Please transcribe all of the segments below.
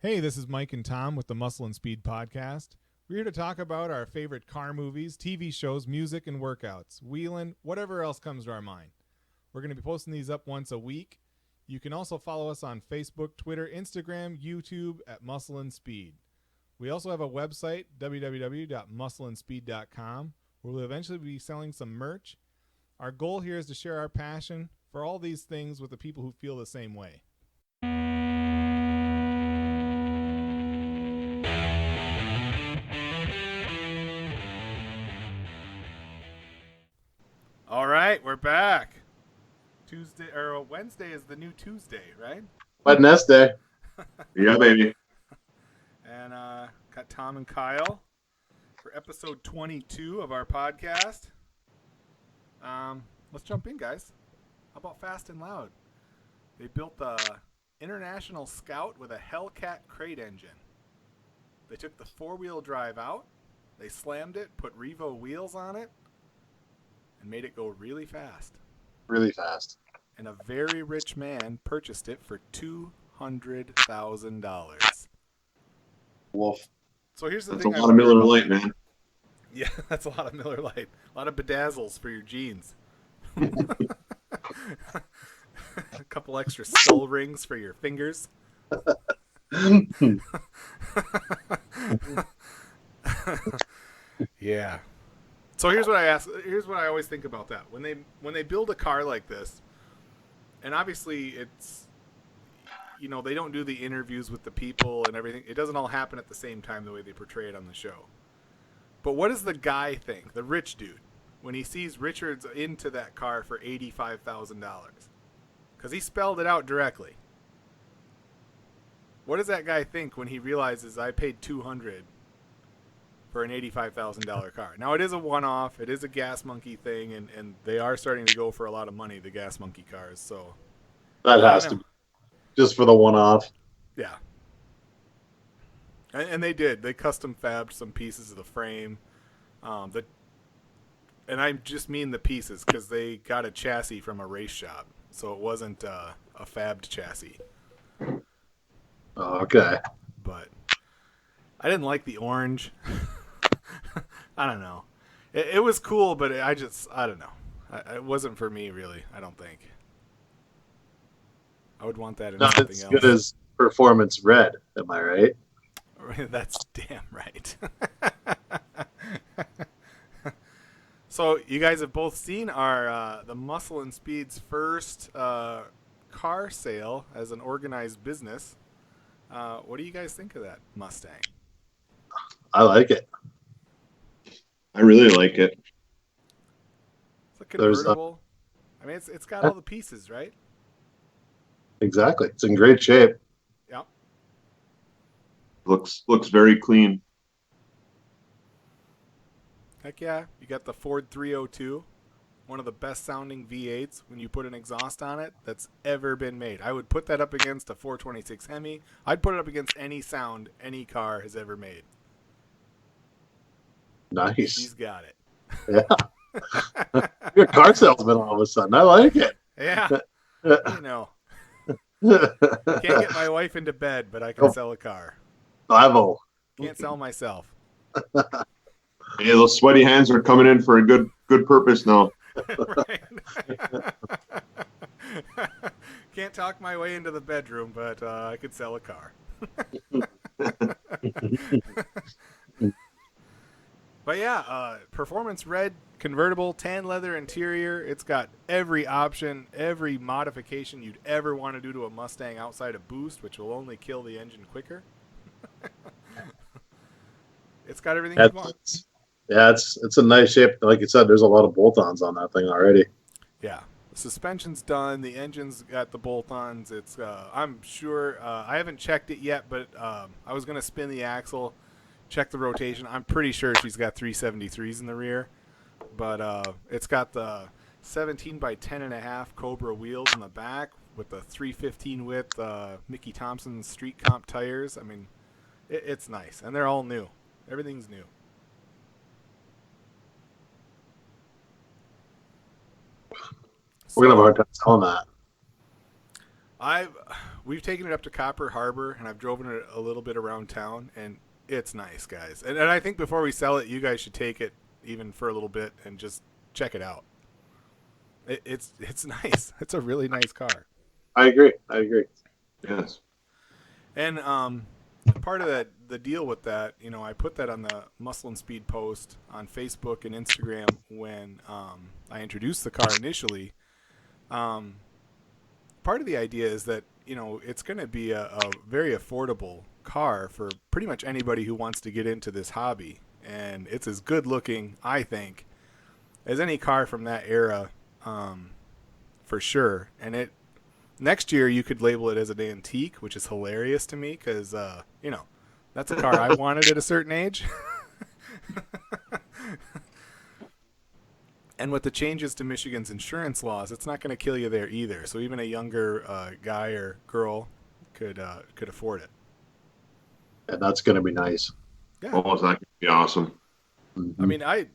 Hey, this is Mike and Tom with the Muscle and Speed podcast. We're here to talk about our favorite car movies, TV shows, music, and workouts, wheeling, whatever else comes to our mind. We're going to be posting these up once a week. You can also follow us on Facebook, Twitter, Instagram, YouTube at Muscle and Speed. We also have a website, www.muscleandspeed.com, where we'll eventually be selling some merch. Our goal here is to share our passion for all these things with the people who feel the same way. All right, we're back. Tuesday or Wednesday is the new Tuesday, right? Wednesday. Yeah, baby. And got Tom and Kyle for episode 22 of our podcast. Let's jump in, guys. How about Fast and Loud? They built the International Scout with a Hellcat crate engine. They took the four-wheel drive out, they slammed it, put Revo wheels on it, and made it go really fast. Really fast. And a very rich man purchased it for $200,000. Wolf. So here's the That's thing. a lot of Miller Lite, man. Yeah, that's a lot of Miller Lite. A lot of bedazzles for your jeans. A couple extra skull rings for your fingers. Yeah. So here's what I always think about that. When they build a car like this, and obviously it's, you know, they don't do the interviews with the people and everything. It doesn't all happen at the same time the way they portray it on the show. But what does the guy think, the rich dude, when he sees Richards into that car for $85,000? Because he spelled it out directly. What does that guy think when he realizes I paid $200,000 for an $85,000 car? Now, it is a one-off. It is a Gas Monkey thing, and they are starting to go for a lot of money, the Gas Monkey cars. So That has to be just for the one-off. Yeah. And they did. They custom fabbed some pieces of the frame. And I just mean the pieces because they got a chassis from a race shop. So it wasn't a fabbed chassis. Okay. But I didn't like the orange. I don't know. It was cool, but I don't know. It wasn't for me, really, I don't think. I would want that in Not something as else. good as Performance Red, am I right? That's damn right. So you guys have both seen our the Muscle and Speed's first car sale as an organized business. What do you guys think of that Mustang? I like it. I really like it. It's a convertible. I mean, it's got all the pieces, right? Exactly. It's in great shape. Yeah. Looks very clean. Heck yeah. You got the Ford 302, one of the best sounding V8s when you put an exhaust on it that's ever been made. I would put that up against a 426 Hemi. I'd put it up against any sound any car has ever made. Nice. She's got it. Yeah. You're a car salesman all of a sudden. I like it. Yeah. You know. Can't get my wife into bed, but I can sell a car. Bravo. Can't sell myself. Hey, those sweaty hands are coming in for a good purpose now. Right. Can't talk my way into the bedroom, but I could sell a car. But yeah, Performance Red convertible, tan leather interior. It's got every option, every modification you'd ever want to do to a Mustang outside of boost, which will only kill the engine quicker. It's got everything you want. Yeah, it's a nice shape. Like you said, there's a lot of bolt-ons on that thing already. Yeah. The suspension's done. The engine's got the bolt-ons. It's I'm sure I haven't checked it yet, but I was gonna spin the axle, check the rotation. I'm pretty sure she's got 373s in the rear, but it's got the 17 by 10.5 Cobra wheels in the back with the 315 width Mickey Thompson street comp tires. I mean, it's nice, and they're all new. Everything's new. We're gonna have a hard time selling that. we've taken it up to Copper Harbor, and I've driven it a little bit around town, and it's nice, guys. And I think before we sell it, you guys should take it even for a little bit and just check it out. It's nice. It's a really nice car. I agree. Yes. And part of the deal with that, you know, I put that on the Muscle and Speed post on Facebook and Instagram when I introduced the car initially. Part of the idea is that, you know, it's going to be a very affordable car for pretty much anybody who wants to get into this hobby. And it's as good looking, I think, as any car from that era, for sure. And next year you could label it as an antique, which is hilarious to me because, you know, that's a car I wanted at a certain age. And with the changes to Michigan's insurance laws, it's not going to kill you there either. So even a younger guy or girl could afford it. And that's going to be nice. Yeah. Oh, that could be awesome. Mm-hmm. I mean, I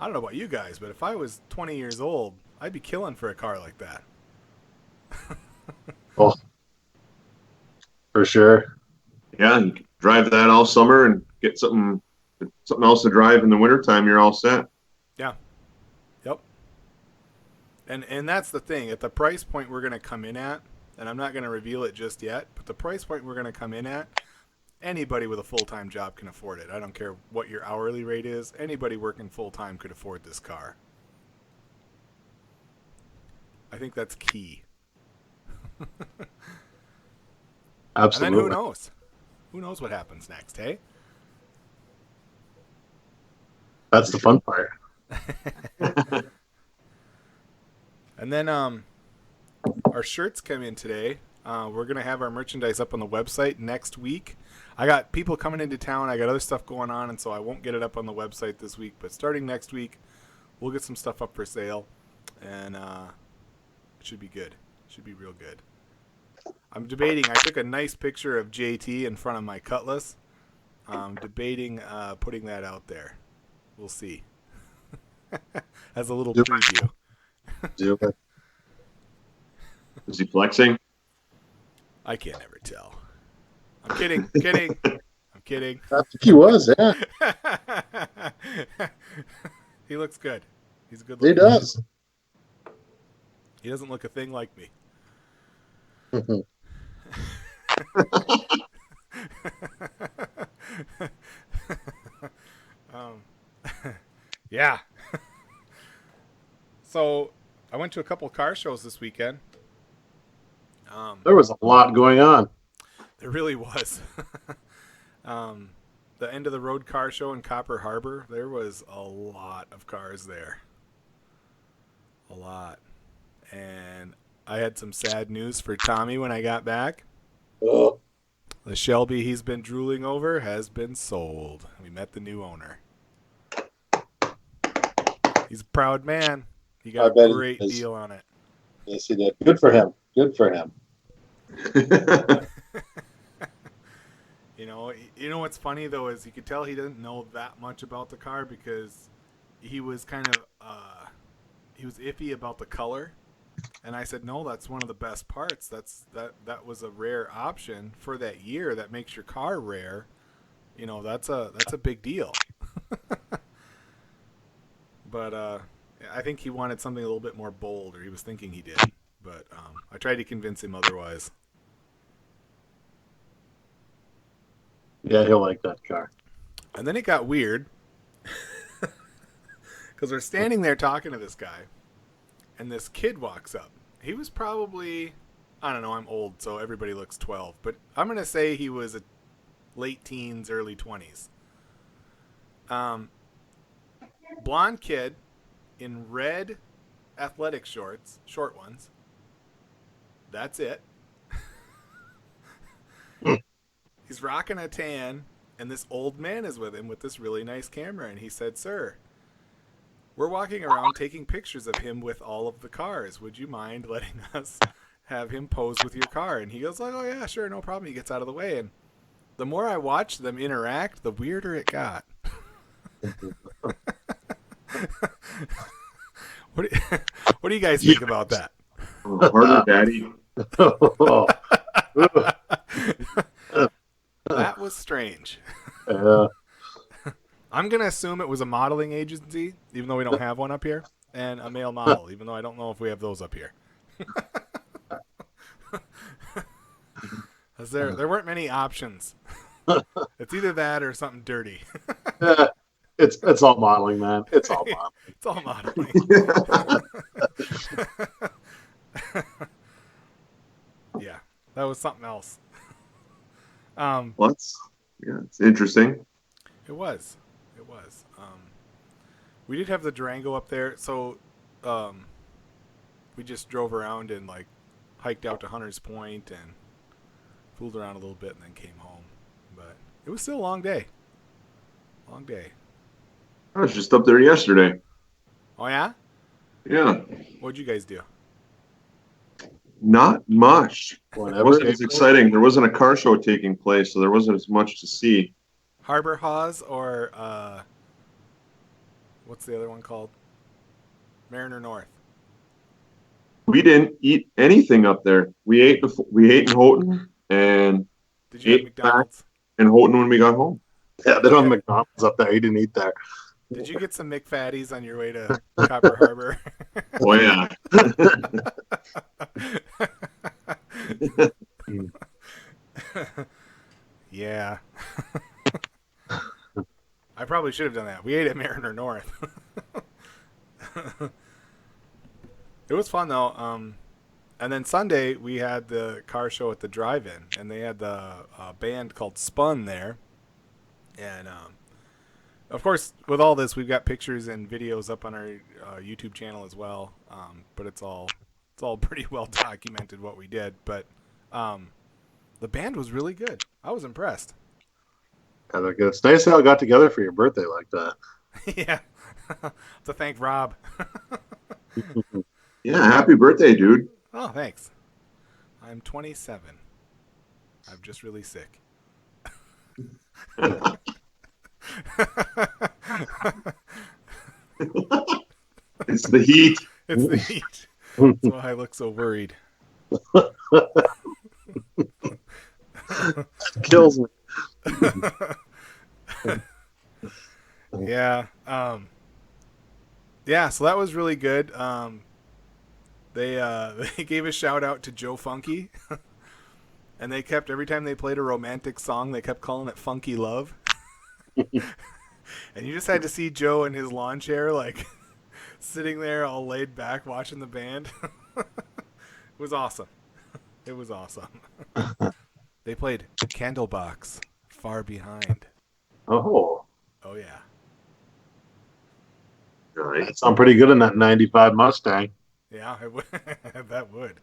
don't know about you guys, but if I was 20 years old, I'd be killing for a car like that. Oh, for sure. Yeah, you can drive that all summer and get something else to drive in the wintertime. You're all set. Yeah. Yep. And that's the thing. At the price point we're going to come in at, and I'm not going to reveal it just yet, but the price point we're going to come in at, anybody with a full-time job can afford it. I don't care what your hourly rate is. Anybody working full-time could afford this car. I think that's key. Absolutely. And then who knows? Who knows what happens next, hey? That's the fun part. And then our shirts come in today. We're going to have our merchandise up on the website next week. I got people coming into town. I got other stuff going on, and so I won't get it up on the website this week. But starting next week, we'll get some stuff up for sale, and it should be good. It should be real good. I'm debating. I took a nice picture of JT in front of my Cutlass. I'm debating putting that out there. We'll see. As a little preview. Do it. Is he flexing? I can't ever tell. I'm kidding. I'm kidding. I think he was, yeah. He looks good. He's a good He looking. does. He doesn't look a thing like me. Yeah. So I went to a couple car shows this weekend. There was a lot going on. There really was. The end of the road car show in Copper Harbor, there was a lot of cars there. A lot. And I had some sad news for Tommy when I got back. Oh, The Shelby he's been drooling over has been sold. We met the new owner. He's a proud man. He got a great deal on it. yes, he did. Good for him. Good for him. You know what's funny though is you could tell he doesn't know that much about the car because he was kind of he was iffy about the color, and I said no, that's one of the best parts. That was a rare option for that year that makes your car rare. You know, that's a big deal. But I think he wanted something a little bit more bold, or he was thinking he did. But I tried to convince him otherwise. Yeah, he'll like that car. And then it got weird because we're standing there talking to this guy, and this kid walks up. He was probably, I don't know, I'm old, so everybody looks 12, but I'm going to say he was a late teens, early 20s. Blonde kid in red athletic shorts, short ones. That's it. He's rocking a tan, and this old man is with him with this really nice camera. And he said, "Sir, we're walking around taking pictures of him with all of the cars. Would you mind letting us have him pose with your car?" And he goes, "Oh, yeah, sure, no problem." He gets out of the way. And the more I watched them interact, the weirder it got. What do you guys think about that? Harder, Daddy. Oh, That was strange. Yeah. I'm going to assume it was a modeling agency, even though we don't have one up here, and a male model, even though I don't know if we have those up here. 'Cause there weren't many options. It's either that or something dirty. Yeah. It's all modeling, man. It's all modeling. It's all modeling. Yeah, that was something else. Well, it's interesting. It was. It was. We did have the Durango up there, so we just drove around and like hiked out to Hunter's Point and fooled around a little bit and then came home. But it was still a long day. Long day. I was just up there yesterday. Oh yeah? Yeah, What'd you guys do? not much. It Whatever. wasn't as exciting. There wasn't a car show taking place, so there wasn't as much to see. Harbor Haws or what's the other one called? Mariner North. We didn't eat anything up there. We ate in Houghton and Did you have ate back McDonald's? in Houghton when we got home. Yeah, they don't have McDonald's up there. He didn't eat there. Did you get some McFatties on your way to Copper Harbor? Oh yeah. Yeah. I probably should have done that. We ate at Mariner North. It was fun though. And then Sunday we had the car show at the drive-in, and they had the band called Spun there. And of course, with all this, we've got pictures and videos up on our YouTube channel as well. But it's all pretty well documented what we did. But the band was really good. I was impressed. Yeah, they're good. It's nice they all got together for your birthday like that. Yeah. To thank Rob. Yeah, happy birthday, dude. Oh, thanks. I'm 27. I'm just really sick. It's the heat. It's the heat. That's why I look so worried. Kills me. Yeah. Yeah, so that was really good. They they gave a shout out to Joe Funky. And they kept, every time they played a romantic song, they kept calling it Funky Love. And you just had to see Joe in his lawn chair, like, sitting there all laid back watching the band. It was awesome. It was awesome. They played Candlebox, Far Behind. Oh, Oh, yeah. Nice. that sounds pretty good in that 95 Mustang. Yeah, it would. That would.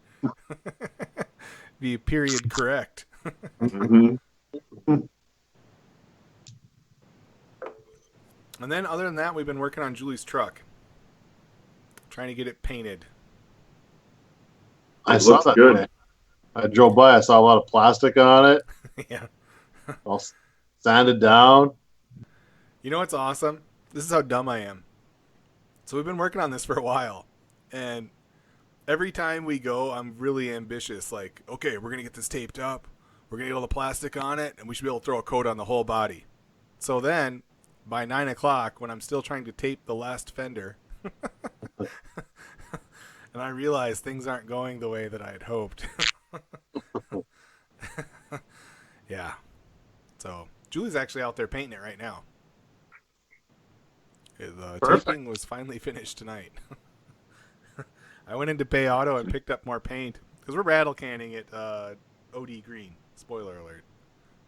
Be period correct. Mhm. And then other than that, we've been working on Julie's truck. Trying to get it painted. I It saw looks that. good. Today. I drove by. I saw a lot of plastic on it, Yeah. all sanded down. You know what's awesome? This is how dumb I am. So we've been working on this for a while. And every time we go, I'm really ambitious. Like, okay, we're going to get this taped up. We're going to get all the plastic on it. And we should be able to throw a coat on the whole body. So then, by 9 o'clock, when I'm still trying to tape the last fender, and I realize things aren't going the way that I had hoped. Yeah. So Julie's actually out there painting it right now. The Perfect. taping was finally finished tonight. I went into Bay Auto and picked up more paint because we're rattle canning it OD green. Spoiler alert.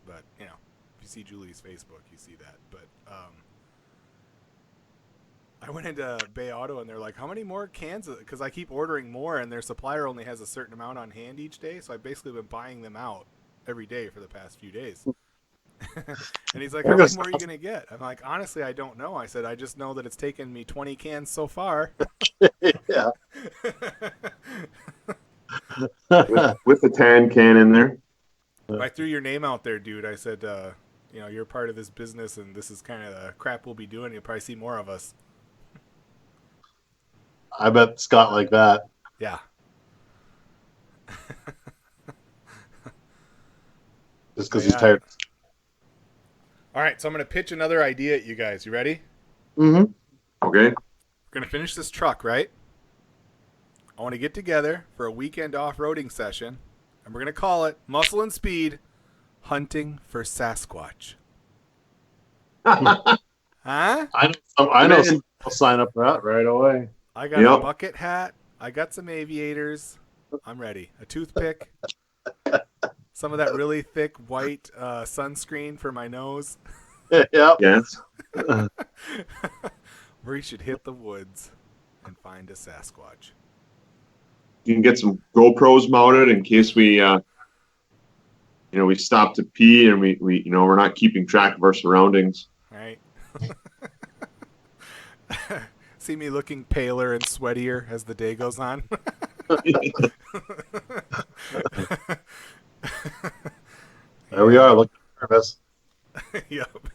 But you know, if you see Julie's Facebook, you see that. But I went into Bay Auto and they're like, "How many more cans?" Because I keep ordering more, and their supplier only has a certain amount on hand each day. So I've basically been buying them out every day for the past few days. And he's like, "How many more are you gonna get?" I'm like, "Honestly, I don't know." I said, "I just know that it's taken me 20 cans so far." Yeah. With the tan can in there. I threw your name out there, dude. I said, you know, you're part of this business, and this is kind of the crap we'll be doing. You'll probably see more of us. I bet Scott like that. Yeah. just because he's tired. All right, so I'm going to pitch another idea at you guys. You ready? Mm-hmm. Okay. We're going to finish this truck, right? I want to get together for a weekend off-roading session, and we're going to call it Muscle and Speed Hunting for Sasquatch. Huh? I know someone will sign up for that right away. I got a bucket hat. I got some aviators. I'm ready. A toothpick. Some of that really thick white sunscreen for my nose. Yep. Yes. We should hit the woods and find a Sasquatch. You can get some GoPros mounted in case we we stop to pee and we we're not keeping track of our surroundings. Right. See me looking paler and sweatier as the day goes on. There we are, looking nervous. Yep.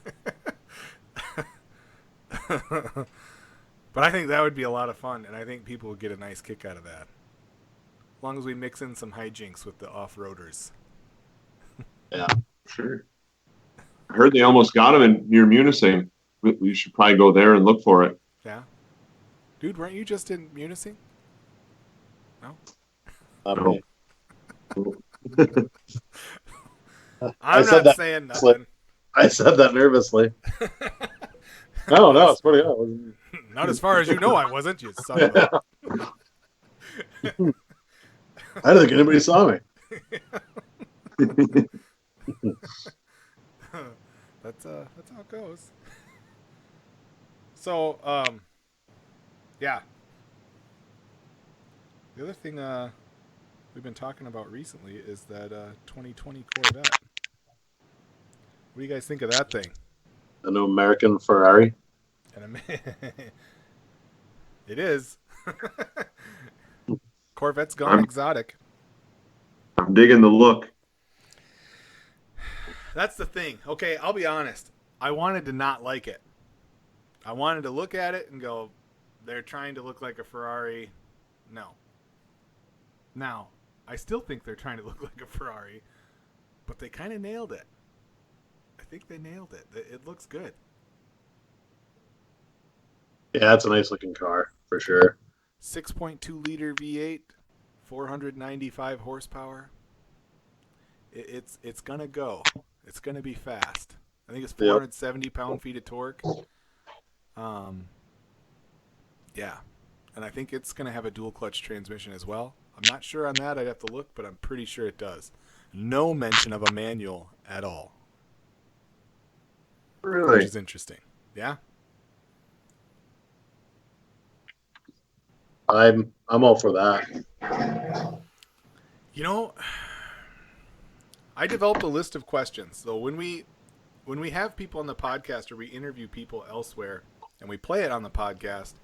But I think that would be a lot of fun, and I think people would get a nice kick out of that. As long as we mix in some hijinks with the off-roaders. Yeah. Sure. I heard they almost got him near Munising. We should probably go there and look for it. Yeah. Dude, weren't you just in Munising? No? No. I'm not saying nothing. I said that nervously. No, it's pretty good. Not as far as you know I wasn't, you son of a... I don't think anybody saw me. That's how it goes. So, yeah. The other thing we've been talking about recently is that 2020 Corvette. What do you guys think of that thing? A new American Ferrari. It is. Corvette's gone exotic. I'm digging the look. That's the thing. Okay, I'll be honest. I wanted to not like it. I wanted to look at it and go, they're trying to look like a Ferrari. No. Now, I still think they're trying to look like a Ferrari, but they kind of nailed it. I think they nailed it. It looks good. Yeah, it's a nice looking car for sure. 6.2 liter V8, 495 horsepower. It's gonna go. It's gonna be fast. I think it's 470 pound-feet of torque. Yeah, and I think it's gonna have a dual clutch transmission as well. I'm not sure on that. I'd have to look, but I'm pretty sure it does. No mention of a manual at all. Really? Which is interesting. Yeah. I'm all for that. You know, I developed a list of questions. So when we have people on the podcast or we interview people elsewhere and we play it on the podcast,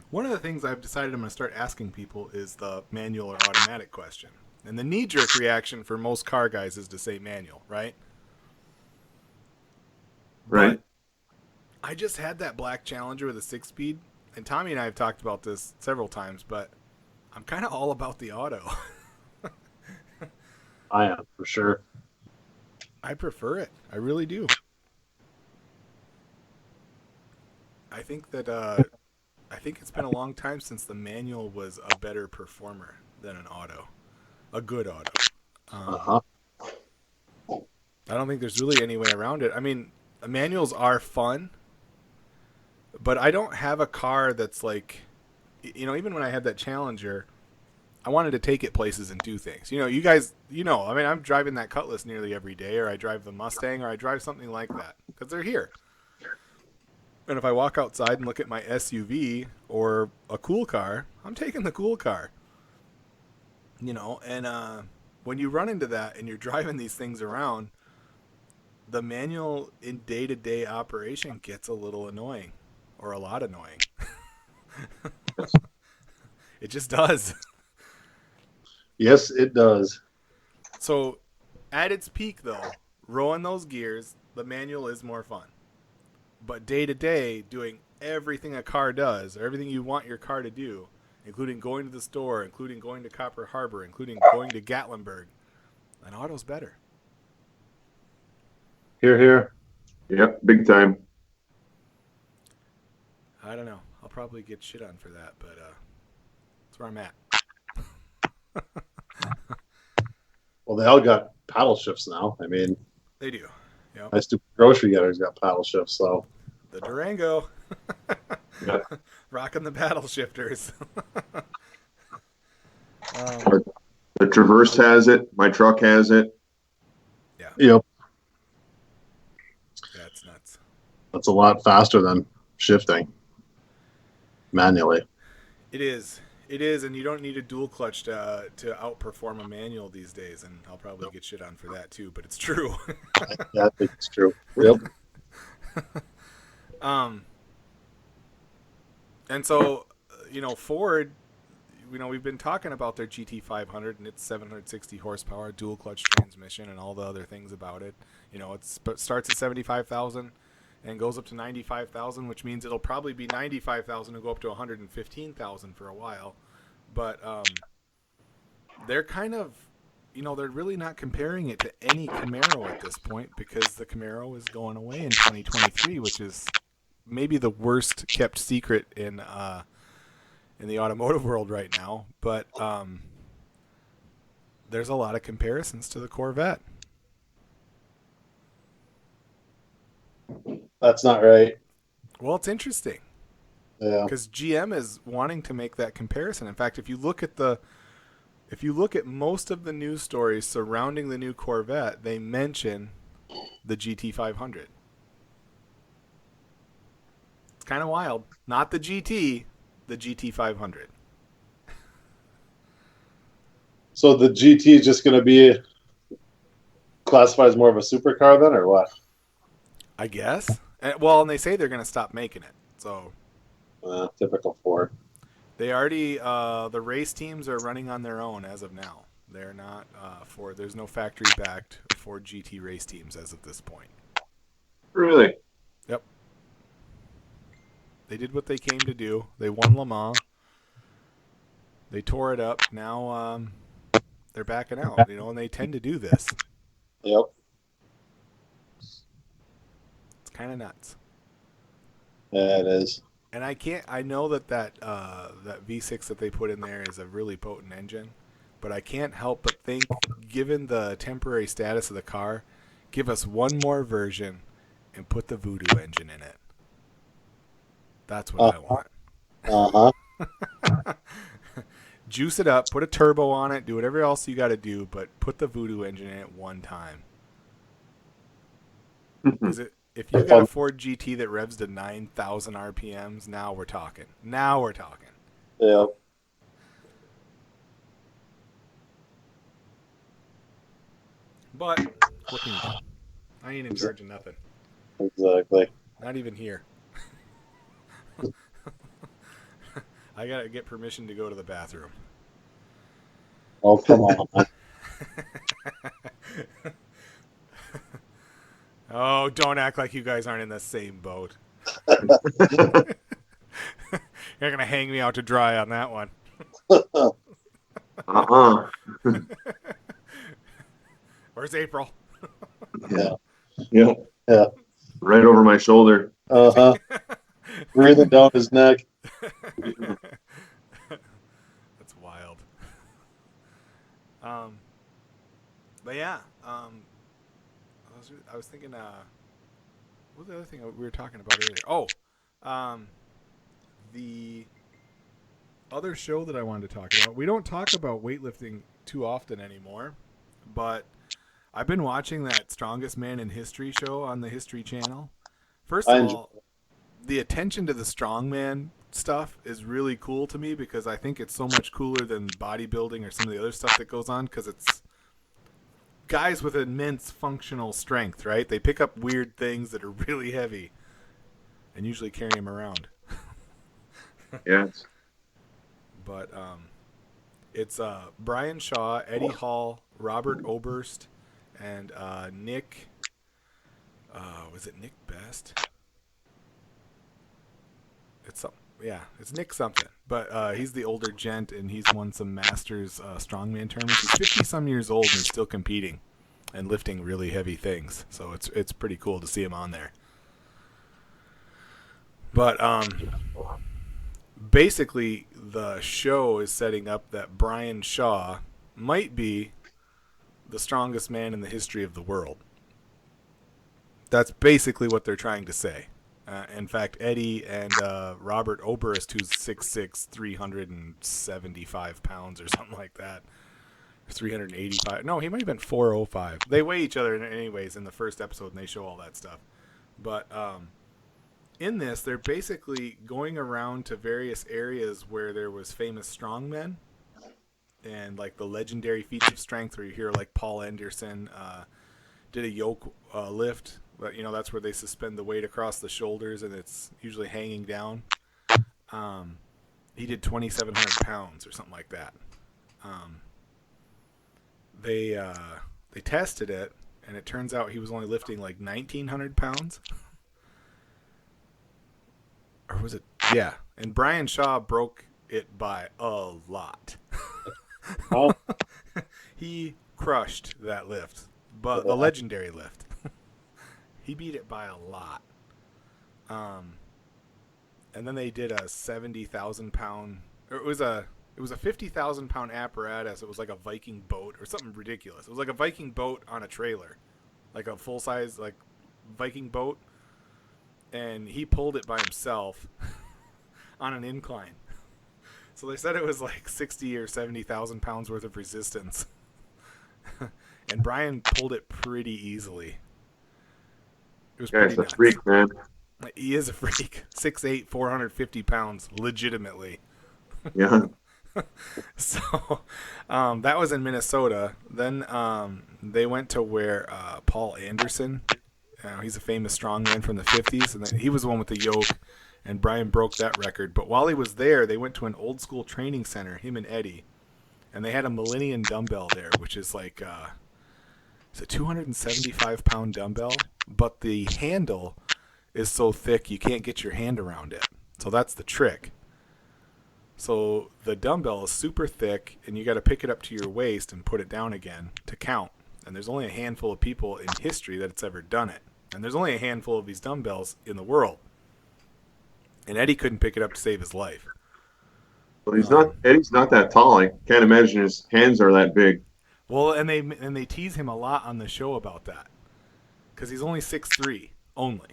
one of the things I've decided I'm going to start asking people is the manual or automatic question. And the knee-jerk reaction for most car guys is to say manual, right? Right. But I just had that black Challenger with a 6-speed, and Tommy and I have talked about this several times, but I'm kind of all about the auto. I am, for sure. I prefer it. I really do. I think it's been a long time since the manual was a better performer than an auto. A good auto. I don't think there's really any way around it. I mean, manuals are fun, but I don't have a car that's like, even when I had that Challenger, I wanted to take it places and do things. You guys, I mean, I'm driving that Cutlass nearly every day, or I drive the Mustang, or I drive something like that, because they're here. And if I walk outside and look at my SUV or a cool car, I'm taking the cool car. And when you run into that and you're driving these things around, the manual in day-to-day operation gets a little annoying, or a lot annoying. It just does. Yes, it does. So, at its peak, though, rolling those gears, the manual is more fun. But day-to-day, doing everything a car does, or everything you want your car to do, including going to the store, including going to Copper Harbor, including going to Gatlinburg, an auto's better. Here. Yep, big time. I don't know. I'll probably get shit on for that, but that's where I'm at. Well, they all got paddle shifts now. I mean, They do. Yep. my stupid grocery getter's got paddle shifts, so The Durango. Yep. Rocking the paddle shifters. The Traverse has it. My truck has it. yep, That's nuts. that's a lot faster than shifting manually. It is. It is, and you don't need a dual clutch to outperform a manual these days, and I'll probably get shit on for that too, but it's true. Yeah, I think it's true. Yep. And so, Ford, we've been talking about their GT500 and its 760 horsepower dual clutch transmission and all the other things about it. It starts at 75,000 and goes up to 95,000, which means it'll probably be 95,000 and go up to 115,000 for a while. But they're kind of, they're really not comparing it to any Camaro at this point because the Camaro is going away in 2023, which is maybe the worst kept secret in the automotive world right now. But there's a lot of comparisons to the Corvette. That's not right. Well, it's interesting. Yeah. Because GM is wanting to make that comparison. In fact, if you look at most of the news stories surrounding the new Corvette, they mention the GT500. It's kind of wild. Not the GT, the GT500. So the GT is just going to be classified as more of a supercar then, or what? I guess. And they say they're going to stop making it. So Typical Ford. they already the race teams are running on their own as of now. They're not Ford. There's no factory-backed Ford GT race teams as of this point. Really? Yep. They did what they came to do. They won Le Mans. They tore it up. Now they're backing out, and they tend to do this. Yep. It's kind of nuts. Yeah, it is. And I know that V6 that they put in there is a really potent engine, but I can't help but think, given the temporary status of the car, give us one more version and put the Voodoo engine in it. That's what I want. Uh-huh. Juice it up, put a turbo on it, do whatever else you got to do, but put the Voodoo engine in it one time. Because if you got a Ford GT that revs to 9,000 RPMs, now we're talking. Yeah. But what can you do? I ain't in charge of nothing. Exactly. Not even here. I gotta get permission to go to the bathroom. Oh, come on. Oh, don't act like you guys aren't in the same boat. You're gonna hang me out to dry on that one. Uh-uh. Where's April? Yeah. Yeah. Yeah. Right over my shoulder. Uh-huh. Breathing down his neck. That's wild. But yeah, I was thinking, what was the other thing we were talking about earlier? The other show that I wanted to talk about. We don't talk about weightlifting too often anymore, but I've been watching that Strongest Man in History show on the History Channel. First of all, the attention to the strongman stuff is really cool to me because I think it's so much cooler than bodybuilding or some of the other stuff that goes on because it's guys with immense functional strength, right? They pick up weird things that are really heavy and usually carry them around. Yes. But it's Brian Shaw, Eddie Hall, Robert Oberst, and Nick. Was it Nick Best? It's Nick something. But he's the older gent, and he's won some Masters strongman tournaments. He's 50-some years old, and he's still competing. and lifting really heavy things. So it's pretty cool to see him on there. But basically, the show is setting up that Brian Shaw might be the strongest man in the history of the world. That's basically what they're trying to say. In fact, Eddie and Robert Oberst, who's 6'6", 375 pounds or something like that, 385. No, he might have been 405. They weigh each other anyways in the first episode, and they show all that stuff. But in this, they're basically going around to various areas where there was famous strongmen and like the legendary feats of strength, where you hear like Paul Anderson did a yoke lift. But, you know, that's where they suspend the weight across the shoulders, and it's usually hanging down. He did 2,700 pounds or something like that. They tested it, and it turns out he was only lifting like 1,900 pounds. Or was it? Yeah. And Brian Shaw broke it by a lot. Oh. He crushed that lift, but the legendary lift. He beat it by a lot. And then they did a 70,000 pound, or it was a 50,000 pound apparatus. It was like a Viking boat or something ridiculous. It was like a Viking boat on a trailer, like a full size like Viking boat. And he pulled it by himself on an incline. So they said it was like 60 or 70,000 pounds worth of resistance. And Brian pulled it pretty easily. It was pretty nuts. A freak, man. He is a freak. 6'8", 450 pounds, legitimately. Yeah. So that was in Minnesota. Then they went to where Paul Anderson, he's a famous strongman from the 50s, and then he was the one with the yoke, and Brian broke that record. But while he was there, they went to an old school training center, him and Eddie, and they had a Millennium dumbbell there, which is like it's a 275 pound dumbbell, but the handle is so thick you can't get your hand around it. So that's the trick. So the dumbbell is super thick, and you got to pick it up to your waist and put it down again to count. And there's only a handful of people in history that's ever done it. And there's only a handful of these dumbbells in the world. And Eddie couldn't pick it up to save his life. Well, Eddie's not that tall. I can't imagine his hands are that big. Well, and they tease him a lot on the show about that, because he's only 6'3", only.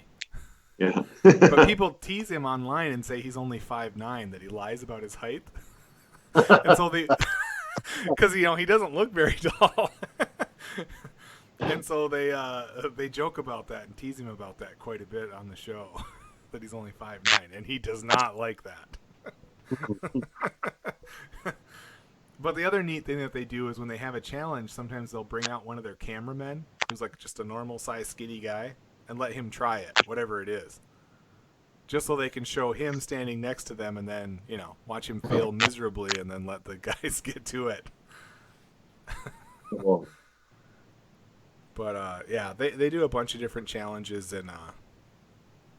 Yeah. But people tease him online and say he's only 5'9", that he lies about his height. And so because he doesn't look very tall. And so they joke about that and tease him about that quite a bit on the show, that he's only 5'9", and he does not like that. But the other neat thing that they do is when they have a challenge, sometimes they'll bring out one of their cameramen, who's like just a normal size skinny guy, and let him try it, whatever it is. Just so they can show him standing next to them, and then, watch him fail miserably, and then let the guys get to it. But yeah, they do a bunch of different challenges, and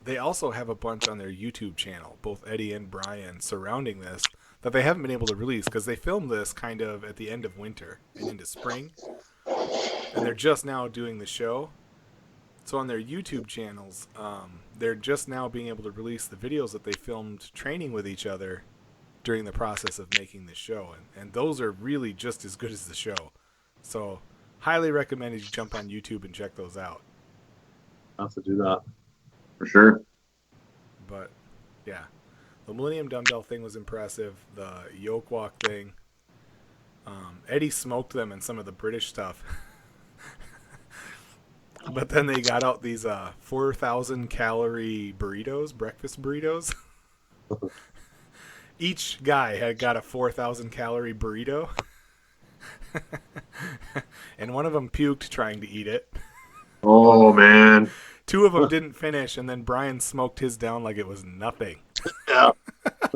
they also have a bunch on their YouTube channel, both Eddie and Brian, surrounding this, that they haven't been able to release, because they filmed this kind of at the end of winter and into spring, and they're just now doing the show. So on their YouTube channels, they're just now being able to release the videos that they filmed training with each other during the process of making the show, and those are really just as good as the show. So highly recommend you jump on YouTube and check those out. I'll have to do that. For sure. But yeah, the Millennium dumbbell thing was impressive. The yoke walk thing. Eddie smoked them in some of the British stuff. But then they got out these 4,000 calorie burritos, breakfast burritos. Each guy had got a 4,000 calorie burrito. And one of them puked trying to eat it. Oh, man. Two of them didn't finish, and then Brian smoked his down like it was nothing. Yeah.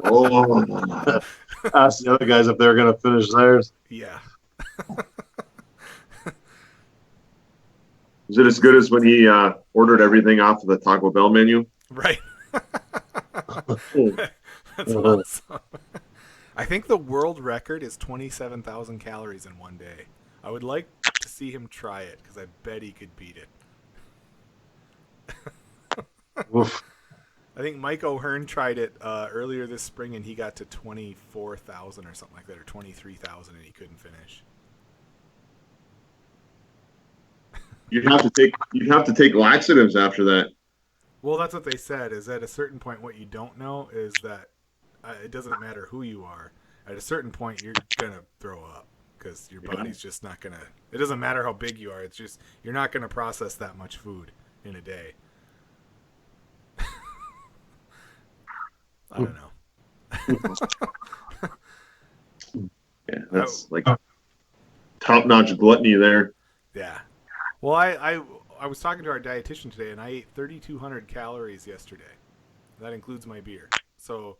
Oh. Ask the other guys if they're going to finish theirs. Yeah. Is it as good as when he ordered everything off of the Taco Bell menu? Right. That's awesome. I think the world record is 27,000 calories in one day. I would like to see him try it because I bet he could beat it. Oof. I think Mike O'Hearn tried it earlier this spring, and he got to 24,000 or something like that, or 23,000, and he couldn't finish. You'd have to take laxatives after that. Well, that's what they said. Is at a certain point, what you don't know is that it doesn't matter who you are. At a certain point, you're gonna throw up because your body's just not gonna. It doesn't matter how big you are. It's just you're not gonna process that much food in a day. I don't know. Yeah, that's like top-notch gluttony there. Yeah. Well, I was talking to our dietitian today, and I ate 3,200 calories yesterday. That includes my beer. So,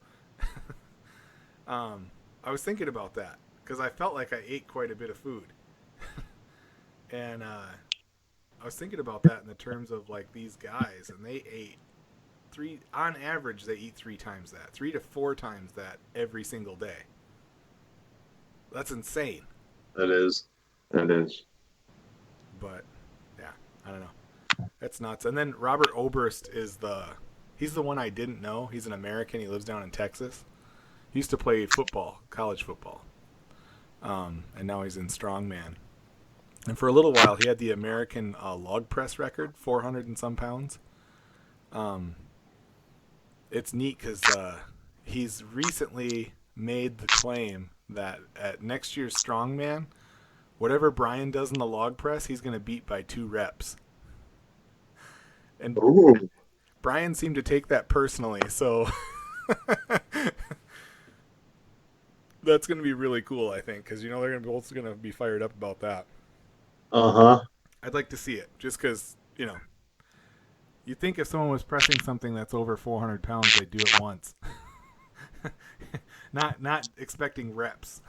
I was thinking about that because I felt like I ate quite a bit of food, and I was thinking about that in the terms of like these guys, and they ate on average they eat 3 times that, 3 to 4 times that every single day. That's insane. That is. That is. But yeah, I don't know. That's nuts. And then Robert Oberst he's the one I didn't know. He's an American. He lives down in Texas. He used to play football, college football. And now he's in strongman. And for a little while, he had the American log press record, 400 and some pounds. It's neat because he's recently made the claim that at next year's strongman, whatever Brian does in the log press, he's going to beat by 2 reps. And Ooh. Brian seemed to take that personally, so that's going to be really cool, I think, because they're both going to be fired up about that. I'd like to see it, just because you think if someone was pressing something that's over 400 pounds, they'd do it once, not expecting reps.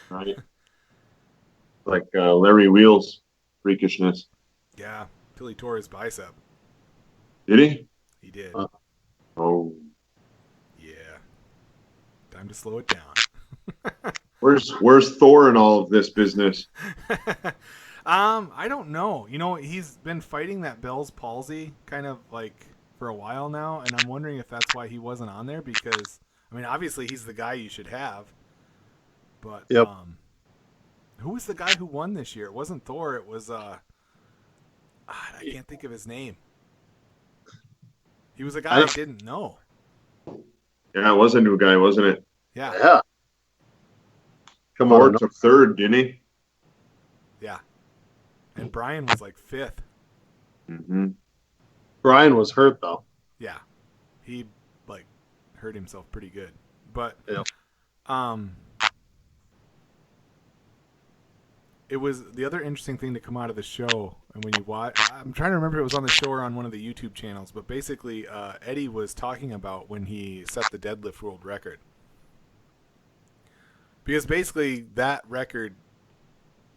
Right. Like Larry Wheels freakishness. Yeah, till he tore his bicep. Did he? He did. Oh. Yeah. Time to slow it down. Where's Thor in all of this business? I don't know. He's been fighting that Bell's palsy kind of like for a while now, and I'm wondering if that's why he wasn't on there because, obviously he's the guy you should have. But Yep. who was the guy who won this year? It wasn't Thor. It was I can't think of his name. He was a guy I didn't know. Yeah, it was a new guy, wasn't it? Yeah. Yeah. Come Thor on. took 3rd, didn't he? Yeah. And Brian was like 5th. Mm-hmm. Brian was hurt though. Yeah. He hurt himself pretty good. But Yeah. It was the other interesting thing to come out of the show, and when you watch, I'm trying to remember if it was on the show or on one of the YouTube channels, but basically Eddie was talking about when he set the deadlift world record. Because basically that record,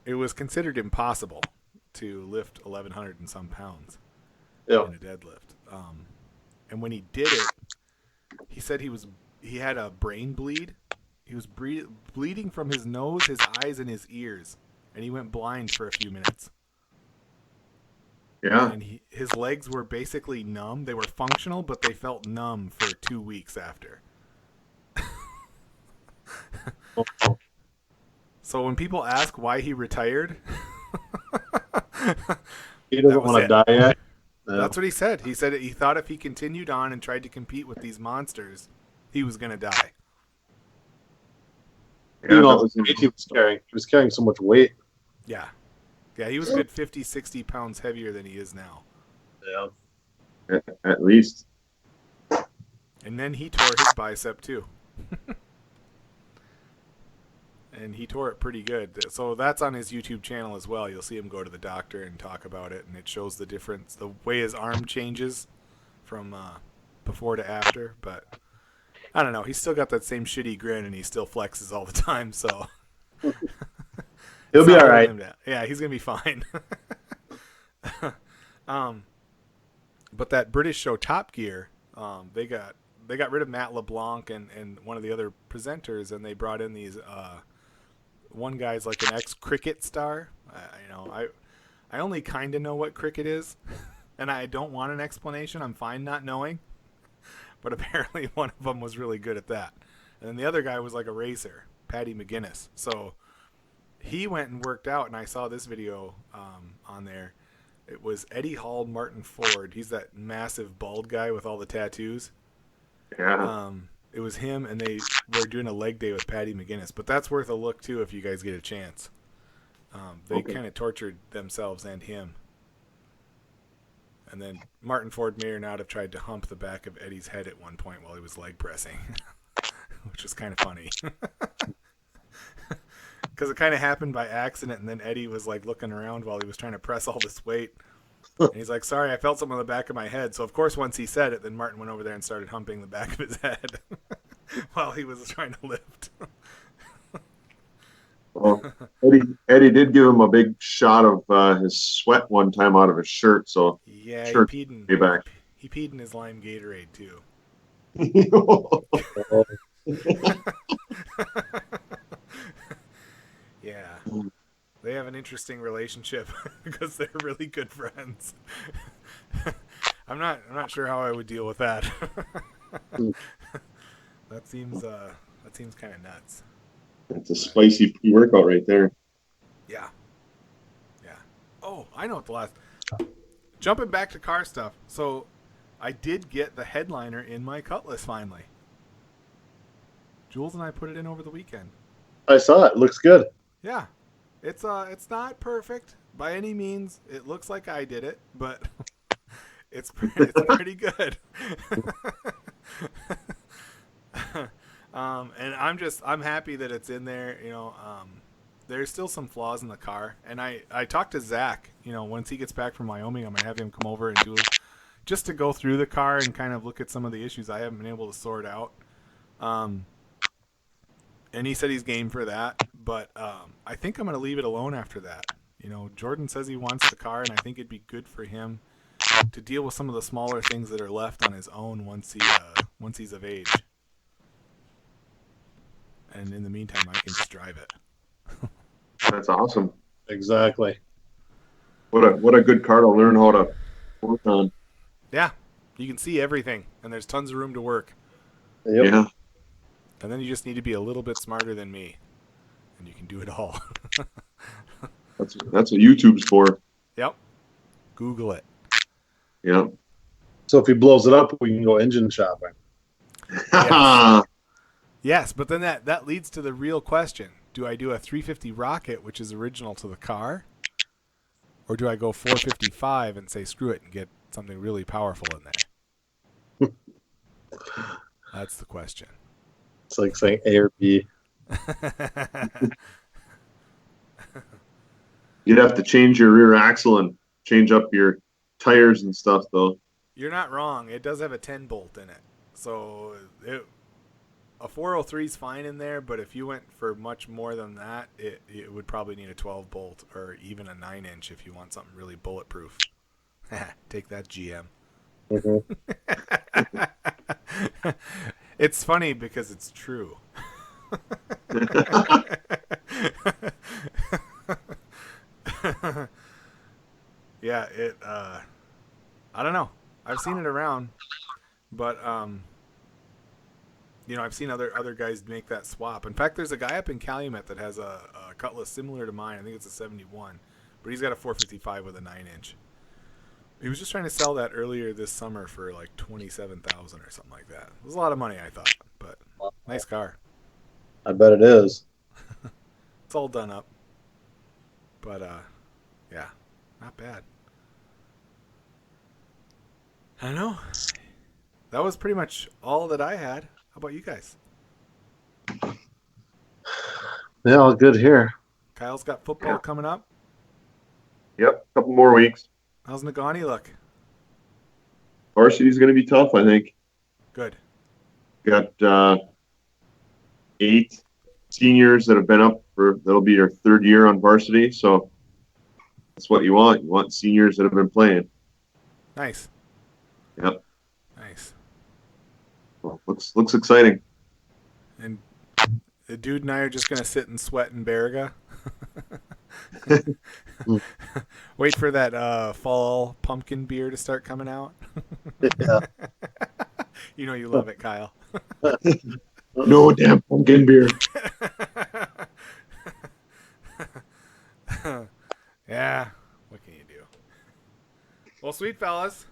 it was considered impossible to lift 1,100 and some pounds in a deadlift. And when he did it, he said he had a brain bleed. He was bleeding from his nose, his eyes, and his ears. And he went blind for a few minutes. Yeah. And his legs were basically numb. They were functional, but they felt numb for 2 weeks after. So when people ask why he retired, He doesn't want to die yet. No. That's what he said. He said he thought if he continued on and tried to compete with these monsters, he was going to die. Yeah, You know, that was the weight he was carrying. He was carrying so much weight. Yeah. Yeah, he was a good 50, 60 pounds heavier than he is now. Yeah. at least. And then he tore his bicep too. And he tore it pretty good. So that's on his YouTube channel as well. You'll see him go to the doctor and talk about it, and it shows the difference, the way his arm changes from before to after. But I don't know. He's still got that same shitty grin, and he still flexes all the time. So He'll be all right. Yeah, he's gonna be fine. But that British show Top Gear, they got rid of Matt LeBlanc and one of the other presenters, and they brought in these one guy's like an ex-cricket star. I only kind of know what cricket is, and I don't want an explanation. I'm fine not knowing. But apparently one of them was really good at that. And then the other guy was like a racer, Paddy McGinnis. So he went and worked out, and I saw this video on there. It was Eddie Hall, Martin Ford. He's that massive bald guy with all the tattoos. Yeah. It was him, and they were doing a leg day with Paddy McGinnis. But that's worth a look, too, if you guys get a chance. They kind of tortured themselves and him. And then Martin Ford may or not have tried to hump the back of Eddie's head at one point while he was leg pressing, which was kind of funny. Because it kind of happened by accident, and then Eddie was like looking around while he was trying to press all this weight. And he's like, sorry, I felt something on the back of my head. So, of course, once he said it, then Martin went over there and started humping the back of his head while he was trying to lift. Well, Eddie did give him a big shot of his sweat one time out of his shirt. So Yeah, sure, he peed in his lime Gatorade, too. Yeah. They have an interesting relationship because they're really good friends. I'm not sure how I would deal with that. That seems kind of nuts. It's a spicy pre-workout right there. Yeah. Yeah. Oh, I know what the last. Jumping back to car stuff. So, I did get the headliner in my Cutlass finally. Jules and I put it in over the weekend. I saw it. Looks good. Yeah. It's not perfect by any means. It looks like I did it, but it's pretty good. And I'm happy that it's in there. There's still some flaws in the car, and I talked to Zach. Once he gets back from Wyoming, I'm gonna have him come over and just to go through the car and kind of look at some of the issues I haven't been able to sort out. And he said he's game for that, but I think I'm gonna leave it alone after that. Jordan says he wants the car, and I think it'd be good for him to deal with some of the smaller things that are left on his own once he's of age. And in the meantime, I can just drive it. That's awesome. Exactly. What a good car to learn how to work on. Yeah, you can see everything, and there's tons of room to work. Yep. Yeah. And then you just need to be a little bit smarter than me, and you can do it all. That's what YouTube's for. Yep. Google it. Yeah. So if he blows it up, we can go engine shopping. Yes. Yes, but then that leads to the real question. Do I do a 350 Rocket, which is original to the car? Or do I go 455 and say screw it and get something really powerful in there? That's the question. It's like saying A or B. You'd have to change your rear axle and change up your tires and stuff, though. You're not wrong. It does have a 10 bolt in it. So a 403 is fine in there, but if you went for much more than that, it would probably need a 12 bolt or even a 9-inch if you want something really bulletproof. Take that, GM. Mm-hmm. It's funny because it's true. Yeah, I don't know. I've seen it around, but I've seen other guys make that swap. In fact, there's a guy up in Calumet that has a Cutlass similar to mine. I think it's a 71, but he's got a 455 with a 9-inch. He was just trying to sell that earlier this summer for like $27,000 or something like that. It was a lot of money, I thought, but nice car. I bet it is. It's all done up, but yeah, not bad. I don't know. That was pretty much all that I had. How about you guys? Yeah, all good here. Kyle's got football coming up. Yep, a couple more weeks. How's Nagani look? Varsity's going to be tough, I think. Good. Got 8 seniors that have been up that'll be their 3rd year on varsity. So that's what you want. You want seniors that have been playing. Nice. Yep. Nice. Well, looks exciting. And the dude and I are just gonna sit and sweat in Baraga. Wait for that fall pumpkin beer to start coming out. Yeah. You know you love it, Kyle. No damn pumpkin beer. Yeah, what can you do? Well, sweet fellas.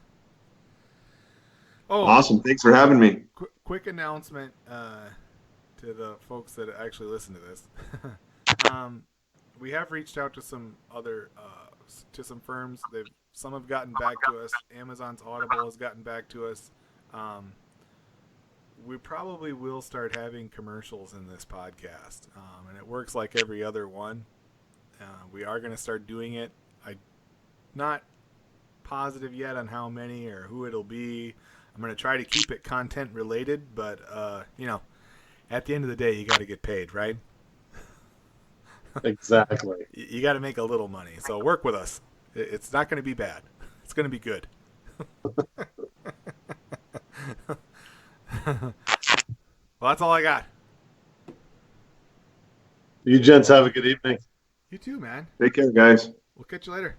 Oh, Awesome. Thanks for having me. quick announcement to the folks that actually listen to this. We have reached out to some other to some firms. Some have gotten back to us. Amazon's Audible has gotten back to us. We probably will start having commercials in this podcast, and it works like every other one. We are going to start doing it. I'm not positive yet on how many or who it'll be. I'm going to try to keep it content related, but you know, at the end of the day, you got to get paid, right? Exactly. You got to make a little money. So work with us. It's not going to be bad. It's going to be good. Well, that's all I got. You gents have a good evening. You too, man. Take care, guys. We'll catch you later.